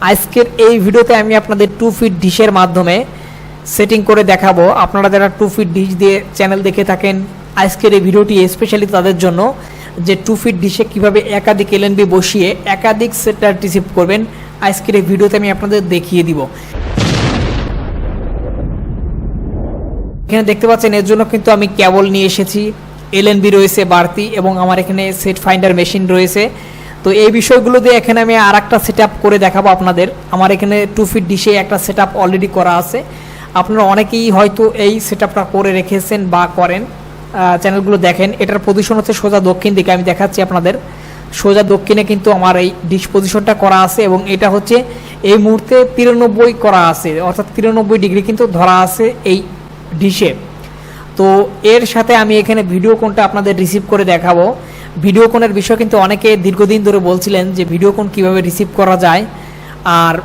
আজকের এই ভিডিওতে আমি আপনাদের 2 ফিট ডিশের মাধ্যমে সেটিং করে দেখাবো। আপনারা যারা 2 ফিট ডিশ দিয়ে চ্যানেল দেখে থাকেন, আজকের এই ভিডিওটি স্পেশালি তাদের জন্য যে 2 ফিট ডিশে কীভাবে একাধিক এলএনবি বসিয়ে একাধিক সেটার রিসিভ করবেন, আজকের এই ভিডিওতে আমি আপনাদের দেখিয়ে দিব। এখানে দেখতে পাচ্ছেন এর জন্য কিন্তু আমি কেবল নিয়ে এসেছি, এলএনবি রয়েছে বাড়তি এবং আমার এখানে সেট ফাইন্ডার মেশিন রয়েছে। তো এই বিষয়গুলো দিয়ে এখানে আমি আর একটা সেট করে দেখাবো আপনাদের। আমার এখানে 2 ফিট ডিশে একটা সেট অলরেডি করা আছে। আপনারা অনেকেই হয়তো এই সেট করে রেখেছেন বা করেন, চ্যানেলগুলো দেখেন। এটার পজিশন হচ্ছে সোজা দক্ষিণ দিকে, আমি দেখাচ্ছি আপনাদের। সোজা দক্ষিণে কিন্তু আমার এই ডিশ পজিশনটা করা আছে এবং এটা হচ্ছে এই মুহূর্তে 93 করা আছে, অর্থাৎ 93 ডিগ্রি কিন্তু ধরা আছে এই ডিশে। তো এর সাথে আমি এখানে ভিডিও কোনটা আপনাদের রিসিভ করে দেখাবো। ভিডিও কোনের বিষয় কিন্তু অনেকে দীর্ঘদিন ধরে বলছিলেন যে ভিডিও কোন কীভাবে রিসিভ করা যায়, আর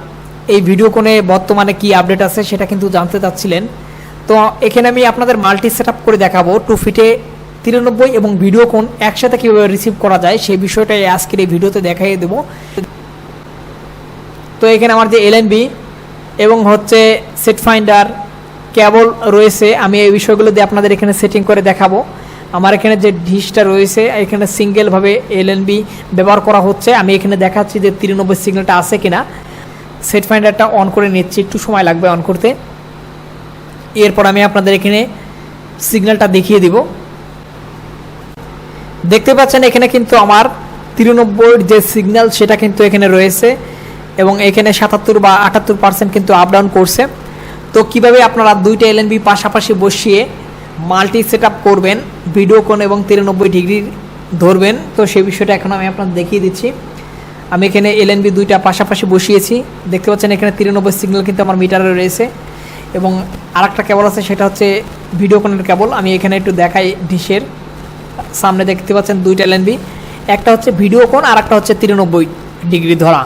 এই ভিডিও কোনে বর্তমানে কি আপডেট আছে সেটা কিন্তু জানতে চাচ্ছিলেন। তো এখানে আমি আপনাদের মাল্টি সেট করে দেখাবো 2 ফিটে 93 এবং ভিডিও কোন একসাথে কীভাবে রিসিভ করা যায় সেই বিষয়টাই আজকের এই ভিডিওতে দেখাই দেবো। তো এখানে আমার যে এলএনবি এবং হচ্ছে সেট ফাইন্ডার কেবল রয়েছে, আমি এই বিষয়গুলো দিয়ে আপনাদের এখানে সেটিং করে দেখাবো। আমার এখানে যে ডিশটা রয়েছে এখানে সিঙ্গেলভাবে এলএনবি ব্যবহার করা হচ্ছে। আমি এখানে দেখাচ্ছি যে 93 সিগন্যালটা আছে কিনা। সেট ফাইন্ডারটা অন করে নিচ্ছি, একটু সময় লাগবে অন করতে। এরপর আমি আপনাদের এখানে সিগন্যালটা দেখিয়ে দিব। দেখতে পাচ্ছেন এখানে কিন্তু আমার 93 যে সিগন্যাল সেটা কিন্তু এখানে রয়েছে এবং এখানে 77 বা 78% কিন্তু আপ ডাউন করছে। তো কিভাবে আপনারা দুইটা এলএনবি পাশাপাশি বসিয়ে মাল্টি সেট করবেন, ভিডিও কোণ এবং 93 ডিগ্রি ধরবেন, তো সেই বিষয়টা এখন আমি আপনাদের দেখিয়ে দিচ্ছি। আমি এখানে এলএনবি দুইটা পাশাপাশি বসিয়েছি। দেখতে পাচ্ছেন এখানে 93 সিগন্যাল কিন্তু আমার মিটারে রয়েছে এবং আরেকটা কেবল আছে, সেটা হচ্ছে ভিডিও কোণের কেবল। আমি এখানে একটু দেখাই ডিশের সামনে। দেখতে পাচ্ছেন দুইটা এলএনবি, একটা হচ্ছে ভিডিও কোণ আর একটা হচ্ছে 93 ডিগ্রি ধরা।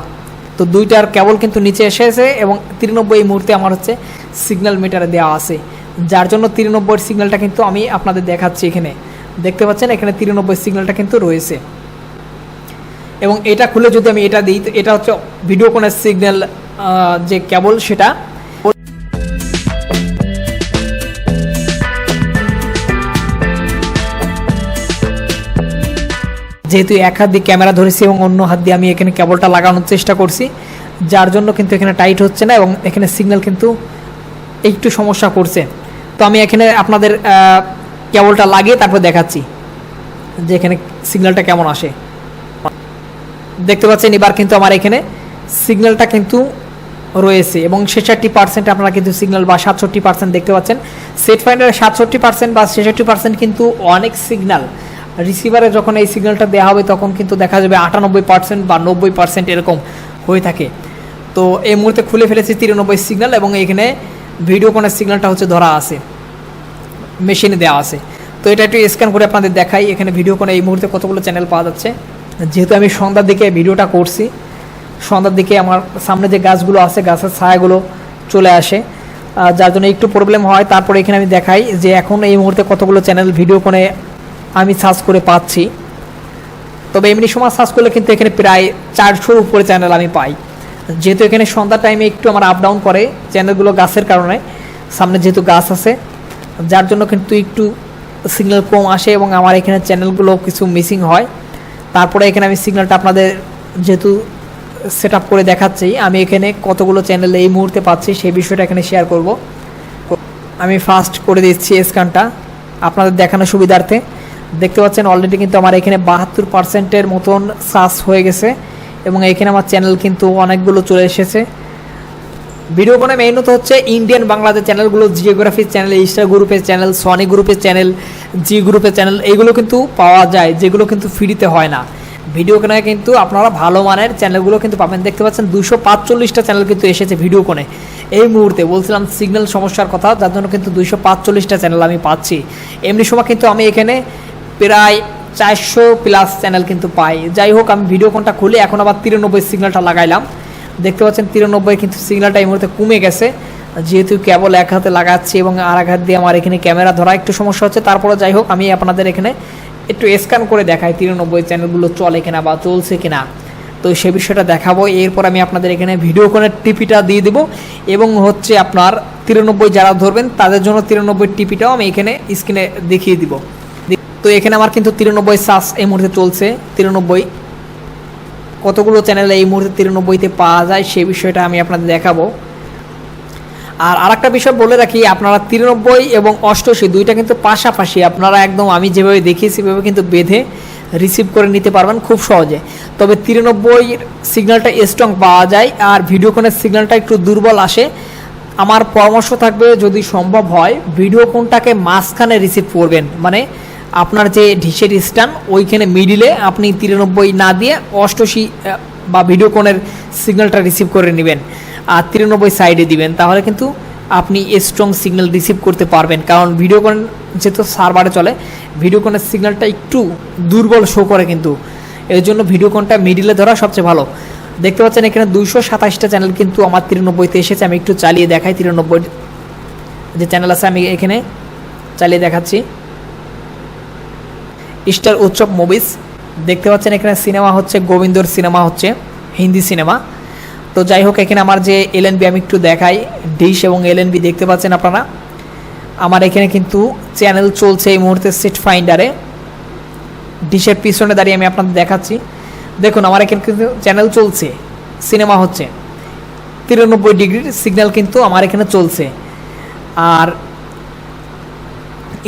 তো দুইটার কেবল কিন্তু নিচে এসেছে এবং 93 এই মুহূর্তে আমার হচ্ছে সিগন্যাল মিটারে দেওয়া আছে, যার জন্য 93 সিগন্যালটা কিন্তু আমি আপনাদের দেখাচ্ছি। এখানে দেখতে পাচ্ছেন এখানে 93 সিগন্যালটা কিন্তু রয়েছে এবং এটা খুলে যদি আমি এটা দিই, তো এটা হচ্ছে ভিডিও কোণের সিগন্যাল যে কেবল সেটা। যেহেতু এক হাত দিয়ে ক্যামেরা ধরেছি এবং অন্য হাত দিয়ে আমি এখানে কেবলটা লাগানোর চেষ্টা করছি, যার জন্য কিন্তু এখানে টাইট হচ্ছে না এবং এখানে সিগন্যাল কিন্তু একটু সমস্যা করছে। তো আমি এখানে আপনাদের কেবলটা লাগিয়ে তারপর দেখাচ্ছি যে এখানে সিগন্যালটা কেমন আসে। দেখতে পাচ্ছেন এবার কিন্তু আমার এখানে সিগন্যালটা কিন্তু রয়েছে এবং 66% আপনারা কিন্তু সিগন্যাল বা 67% দেখতে পাচ্ছেন। সেট ফাইন্ডারে 67% বা 66% কিন্তু অনেক সিগন্যাল। রিসিভারে যখন এই সিগন্যালটা দেওয়া হবে তখন কিন্তু দেখা যাবে 98% বা 90% এরকম হয়ে থাকে। তো এই মুহূর্তে খুলে ফেলেছি 93 সিগন্যাল এবং এখানে ভিডিও কোণের সিগন্যালটা হচ্ছে ধরা আছে, মেশিনে দেওয়া আছে। তো এটা একটু স্ক্যান করে আপনাদের দেখাই এখানে ভিডিও কোণে এই মুহূর্তে কতগুলো চ্যানেল পাওয়া যাচ্ছে। যেহেতু আমি সন্ধ্যার দিকে ভিডিওটা করছি, সন্ধ্যার দিকে আমার সামনে যে গাছগুলো আছে গাছের ছায়াগুলো চলে আসে, যার জন্য একটু প্রবলেম হয়। তারপরে এখানে আমি দেখাই যে এখন এই মুহূর্তে কতগুলো চ্যানেল ভিডিও কোণে আমি সার্চ করে পাচ্ছি। তবে এমনি সময় সার্চ করলে কিন্তু এখানে প্রায় 400-র উপরে চ্যানেল আমি পাই। যেহেতু এখানে সন্ধ্যার টাইমে একটু আমার আপ ডাউন করে চ্যানেলগুলো গাছের কারণে, সামনে যেহেতু গাছ আছে যার জন্য কিন্তু একটু সিগন্যাল কম আসে এবং আমার এখানে চ্যানেলগুলো কিছু মিসিং হয়। তারপরে এখানে আমি সিগন্যালটা আপনাদের যেহেতু সেট করে দেখাচ্ছি, আমি এখানে কতগুলো চ্যানেল এই মুহূর্তে পাচ্ছি সেই বিষয়টা এখানে শেয়ার করব। আমি ফাস্ট করে দিচ্ছি স্ক্যানটা আপনাদের দেখানোর সুবিধার্থে। দেখতে পাচ্ছেন অলরেডি কিন্তু আমার এখানে 72%-এর মতন সার্চ হয়ে গেছে এবং এখানে আমার চ্যানেল কিন্তু অনেকগুলো চলে এসেছে। ভিডিও কোণে মেইনত হচ্ছে ইন্ডিয়ান বাংলাদেশ চ্যানেলগুলো, জিওগ্রাফির চ্যানেল, স্টার গ্রুপের চ্যানেল, সনি গ্রুপের চ্যানেল, জি গ্রুপের চ্যানেল, এইগুলো কিন্তু পাওয়া যায়, যেগুলো কিন্তু ফ্রিতে হয় না। ভিডিও কোণে কিন্তু আপনারা ভালো মানের চ্যানেলগুলো কিন্তু পাবেন। দেখতে পাচ্ছেন 245টা চ্যানেল কিন্তু এসেছে ভিডিও কোণে এই মুহূর্তে। বলছিলাম সিগন্যাল সমস্যার কথা, যার জন্য কিন্তু 245টা চ্যানেল আমি পাচ্ছি। এমনি সময় কিন্তু আমি এখানে প্রায় 400+ চ্যানেল কিন্তু পাই। যাই হোক, আমি ভিডিও কোণটা খুলে এখন আবার 93 সিগন্যালটা লাগাইলাম। দেখতে পাচ্ছেন 93 কিন্তু সিগন্যালটা এই মুহূর্তে কমে গেছে, যেহেতু কেবল এক হাতে লাগাচ্ছি এবং আর এক হাত দিয়ে আমার এখানে ক্যামেরা ধরা একটু সমস্যা হচ্ছে। তারপরে যাই হোক, আমি আপনাদের এখানে একটু স্ক্যান করে দেখাই 93 চ্যানেলগুলো চলে কিনা বা চলছে কিনা। তো সেই বিষয়টা দেখাবো। এরপর আমি আপনাদের এখানে ভিডিওকনের টিপিটা দিয়ে দেবো এবং হচ্ছে আপনার 93 যারা ধরবেন তাদের জন্য 93 টিপিটাও আমি এখানে স্ক্রিনে দেখিয়ে দিব। তো এখানে আমার কিন্তু 93 সার্চ এই মুহূর্তে চলছে। 93 কতগুলো চ্যানেলে এই মুহূর্তে 93তে পাওয়া যায় সেই বিষয়টা আমি আপনাদের দেখাবো। আর আরেকটা বিষয় বলে রাখি, আপনারা 93 এবং 88 দুইটা কিন্তু পাশাপাশি আপনারা একদম আমি যেভাবে দেখিয়েছি সেভাবে কিন্তু বেঁধে রিসিভ করে নিতে পারবেন খুব সহজে। তবে 93 সিগন্যালটা স্ট্রং পাওয়া যায় আর ভিডিওকনের সিগন্যালটা একটু দুর্বল আসে। আমার পরামর্শ থাকবে যদি সম্ভব হয় ভিডিওকনটাকে মাঝখানে রিসিভ করবেন, মানে আপনার যে ডিশের স্ট্যান্ড ওইখানে মিডিলে আপনি 93 না দিয়ে 88 বা ভিডিওকনের সিগন্যালটা রিসিভ করে নেবেন আর 93 সাইডে দিবেন, তাহলে কিন্তু আপনি স্ট্রং সিগন্যাল রিসিভ করতে পারবেন। কারণ ভিডিওকন যেহেতু সার্ভারে চলে, ভিডিওকনের সিগন্যালটা একটু দুর্বল শো করে, কিন্তু এর জন্য ভিডিওকনটা মিডিলে ধরা সবচেয়ে ভালো। দেখতে পাচ্ছেন এখানে 227টা চ্যানেল কিন্তু আমার 93তে এসেছে। আমি একটু চালিয়ে দেখাই 93 যে চ্যানেল আছে, আমি এখানে চালিয়ে দেখাচ্ছি। স্টার উৎসব মুভিজ দেখতে পাচ্ছেন এখানে সিনেমা হচ্ছে, গোবিন্দর সিনেমা হচ্ছে, হিন্দি সিনেমা। তো যাই হোক, এখানে আমার যে এলএনবি আমি একটু দেখাই, ডিশ এবং এলএনবি দেখতে পাচ্ছেন আপনারা। আমার এখানে কিন্তু চ্যানেল চলছে এই মুহূর্তে সেট ফাইন্ডারে, ডিশের পিছনে দাঁড়িয়ে আমি আপনাদের দেখাচ্ছি। দেখুন আমার এখানে কিন্তু চ্যানেল চলছে, সিনেমা হচ্ছে, 93 ডিগ্রির সিগন্যাল কিন্তু আমার এখানে চলছে। আর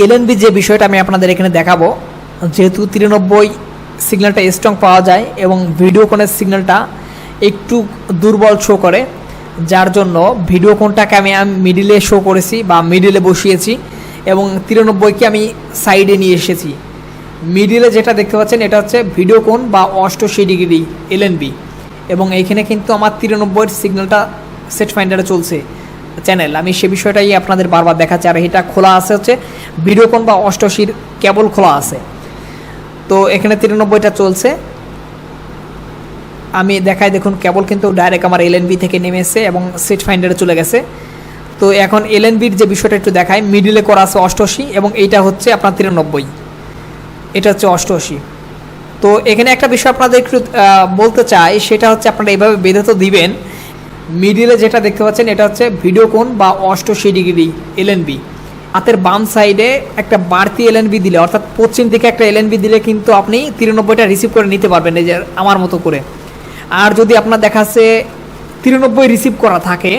এলএনবি যে বিষয়টা আমি আপনাদের এখানে দেখাবো, যেহেতু 93 সিগন্যালটা স্ট্রং পাওয়া যায় এবং ভিডিওকনের সিগন্যালটা একটু দুর্বল শো করে, যার জন্য ভিডিওকনটাকে আমি মিডিলে শো করেছি বা মিডিলে বসিয়েছি এবং 93কে আমি সাইডে নিয়ে এসেছি। মিডিলে যেটা দেখতে পাচ্ছেন এটা হচ্ছে ভিডিওকন বা 88 ডিগ্রি এলএনবি এবং এইখানে কিন্তু আমার 93 সিগন্যালটা সেট ফাইন্ডারে চলছে চ্যানেল। আমি সে বিষয়টাই আপনাদের বারবার দেখাচ্ছি। আর এটা খোলা আছে হচ্ছে ভিডিওকন বা 88 কেবল খোলা আছে। তো এখানে 93টা চলছে, আমি দেখাই। দেখুন কেবল কিন্তু ডাইরেক্ট আমার এলএনবি থেকে নেমে এসে এবং সেট ফাইন্ডারে চলে গেছে। তো এখন এলএনবির যে বিষয়টা একটু দেখাই, মিডিলে করা আছে 88 এবং এইটা হচ্ছে আপনার 93, এটা হচ্ছে 88। তো এখানে একটা বিষয় আপনাদের একটু বলতে চাই, সেটা হচ্ছে আপনারা এইভাবে বেঁধে তো দিবেন। মিডিলে যেটা দেখতে পাচ্ছেন এটা হচ্ছে ভিডিওকন বা 88 ডিগ্রি এলএনবি। হাতের বাম সাইডে একটা বাড়তি এলএনবি দিলে, অর্থাৎ পশ্চিম দিকে একটা এলএনবি দিলে কিন্তু আপনি 93টা রিসিভ করে নিতে পারবেন এই যে আমার মতো করে। আর যদি আপনার দেখাচ্ছে 93 রিসিভ করা থাকে,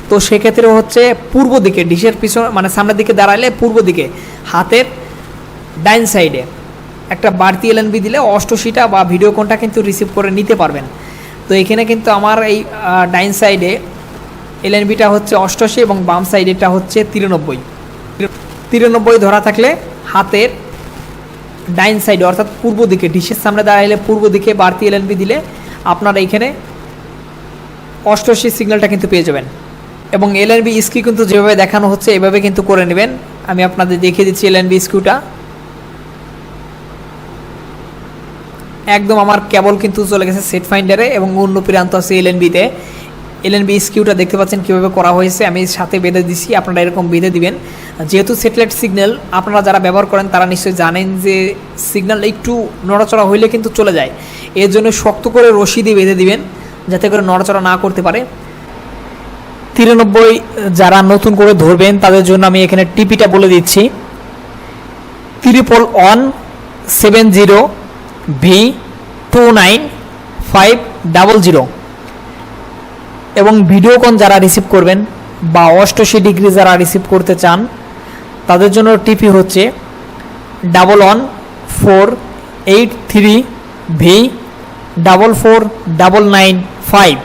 তো সেক্ষেত্রে হচ্ছে পূর্ব দিকে ডিশের পিছনে মানে সামনের দিকে দাঁড়ালে পূর্ব দিকে হাতের ডাইন সাইডে একটা বাড়তি এলএনবি দিলে 88টা বা ভিডিওকনটা কিন্তু রিসিভ করে নিতে পারবেন। তো এখানে কিন্তু আমার এই ডাইন সাইডে এলএনবিটা হচ্ছে 88 এবং বাম সাইডেটা হচ্ছে 93 ধরা থাকলে হাতের ডাইন সাইডে অর্থাৎ পূর্ব দিকে ডিশের সামনে দাঁড়াইলে পূর্ব দিকে বাড়তি এলএনবি দিলে আপনারা এইখানে 88 সিগন্যালটা কিন্তু পেয়ে যাবেন। এবং এলএনবি স্কিউ কিন্তু যেভাবে দেখানো হচ্ছে এভাবে কিন্তু করে নেবেন। আমি আপনাদের দেখিয়ে দিচ্ছি এলএনবি স্কিউটা। একদম আমার কেবল কিন্তু চলে গেছে সেট ফাইন্ডারে এবং অন্য প্রান্ত আছে এলএনবিতে। এলএনবি স্কিউটা দেখতে পাচ্ছেন কীভাবে করা হয়েছে, আমি সাথে বেঁধে দিছি, আপনারা এরকম বেঁধে দিবেন। যেহেতু স্যাটেলাইট সিগন্যাল আপনারা যারা ব্যবহার করেন তারা নিশ্চয়ই জানেন যে সিগন্যাল একটু নড়াচড়া হইলে কিন্তু চলে যায়, এর জন্য শক্ত করে রশি দিয়ে বেঁধে দিবেন যাতে করে নড়াচড়া না করতে পারে। 93 যারা নতুন করে ধরবেন তাদের জন্য আমি এখানে টিপিটা বলে দিচ্ছি, 11170V29500। এবং ভিডিওকন যারা রিসিভ করবেন বা 88 ডিগ্রি যারা রিসিভ করতে চান তাদের জন্য টিপি হচ্ছে 11483V44995।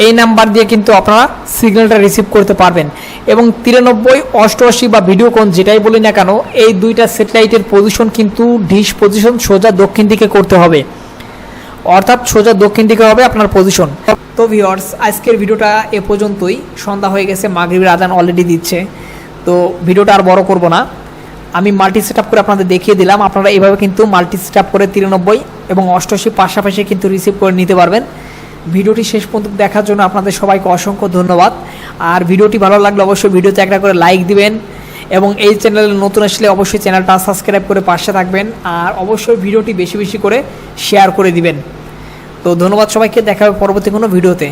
এই নাম্বার দিয়ে কিন্তু আপনারা সিগন্যালটা রিসিভ করতে পারবেন। এবং 93, 88 বা ভিডিওকন যেটাই বলি না কেন, এই দুইটা স্যাটেলাইটের পজিশন কিন্তু ডিশ পজিশন সোজা দক্ষিণ দিকে করতে হবে, অর্থাৎ সোজা দক্ষিণ দিকে হবে আপনার পজিশন। তো ভিউয়ার্স, আজকের ভিডিওটা এ পর্যন্তই। সন্ধ্যা হয়ে গেছে, মাগরিবের আজান অলরেডি দিচ্ছে, তো ভিডিওটা আর বড় করব না। আমি মাল্টি সেটআপ করে আপনাদের দেখিয়ে দিলাম। আপনারা এইভাবে কিন্তু মাল্টি সেটআপ করে 93 এবং 88 পাশাপাশি কিন্তু রিসিভ করে নিতে পারবেন। ভিডিওটি শেষ পর্যন্ত দেখার জন্য আপনাদের সবাইকে অসংখ্য ধন্যবাদ। আর ভিডিওটি ভালো লাগলে অবশ্যই ভিডিওতে একটা করে লাইক দিবেন এবং এই চ্যানেলে নতুন আসলে অবশ্যই চ্যানেলটা সাবস্ক্রাইব করে পাশে থাকবেন। আর অবশ্যই ভিডিওটি বেশি বেশি করে শেয়ার করে দিবেন। তো ধন্যবাদ সবাইকে, দেখা হবে পরবর্তী কোনো ভিডিওতে।